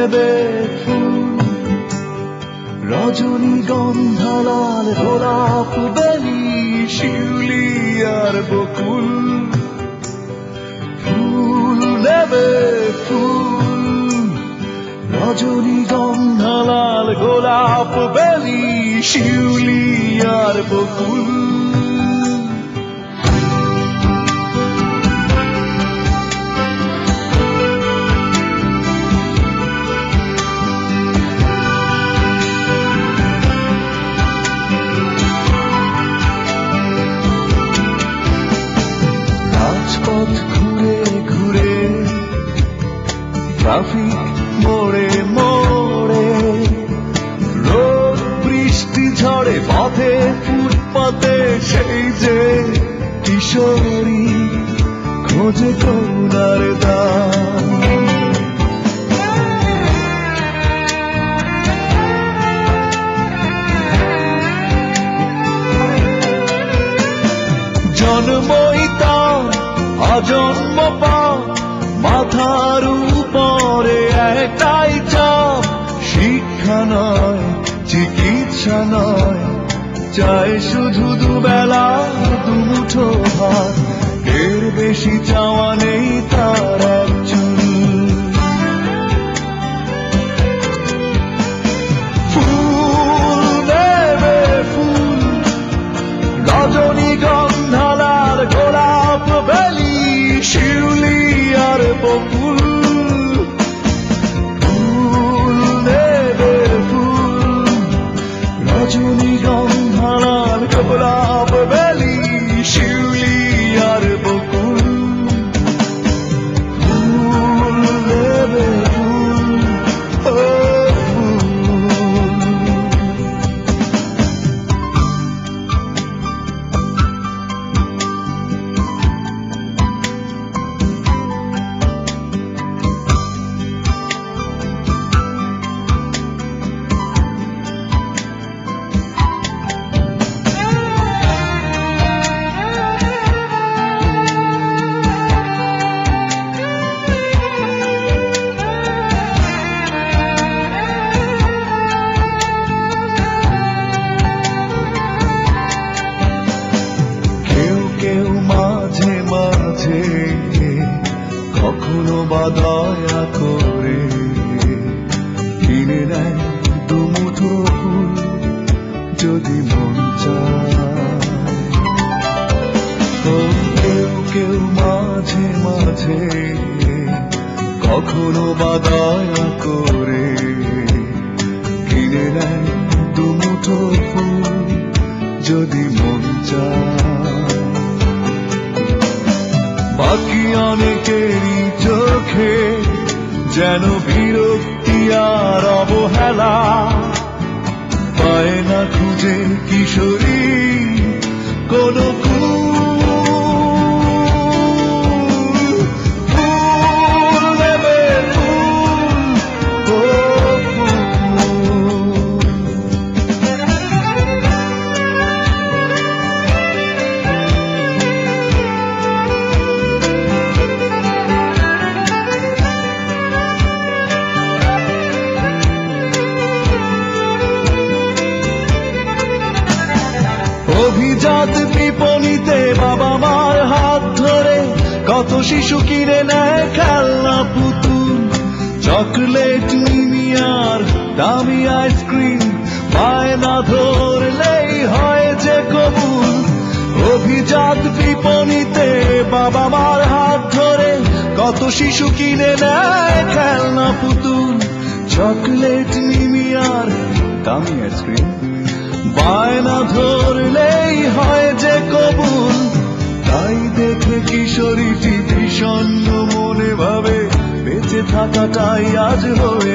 নেবে ফুল, রজনীগন্ধা লাল গোলাপ বেলি শিউলি আর বকুল। ফুল নেবে ফুল, রজনীগন্ধা লাল গোলাপ বেলি শিউলি আর বকুল। রাজপথ ঘুরে ঘুরে, ট্রাফিক মোড়ে মোড়ে, রোদ বৃষ্টি ঝড়ে পথে ফুটপাতে সেই যে কিশোরী খোঁজে করুণার দান। জন্মই তার অজন্ম পাপ, মাথার উপরে একটাই চাপ, শিক্ষা নয় চিকিৎসা নয়, চায় শুধু দুবেলা দুমুঠো ভাত, এর বেশি চাওয়া নেই তার একচুল। ফুল নেবে ফুল, রজনীগন্ধা লাল গোলাপ বেলি শিউলি আর বকুল। ফুল নেবে ফুল, রজনীগন্ধা লাল গোলাপ বেলি শিউলি আর বকুল। ফুল নেবে ফুল, ও ফুল। কখনো বা দয়া করে কিনে নেয় দুমুঠো ফুল, যদি মন চায়। কেউ কেউ মাঝে মাঝে কখনো বা দয়া করে কিনে নেয় দুমুঠো ফুল, যদি মন চায়। বাকি অনেকেরই চোখে যেন বিরক্তি আর অবহেলা, পায় না খুঁজে কিশোরী কোনো কুল। ফুল নেবে ফুল, ও অভিজাত বিপণীতে বাবা মার হাত ধরে কত শিশু কিনে নেয় খেলনা পুতুল, চকলেট মিনি আর দামি আইসক্রিম, বায়না ধরলেই হয় যে কবুল। অভিজাত বিপণীতে বাবা মার হাত ধরে কত শিশু কিনে নেয় খেলনা পুতুল, চকলেট মিনি আর দামি আইসক্রিম, বায়না ধরলেই হয় যে কবুল। তাই দেখে কিশোরীটি বিষণ্ণ মনে ভাবে বেঁচে থাকাটাই আজ হয়ে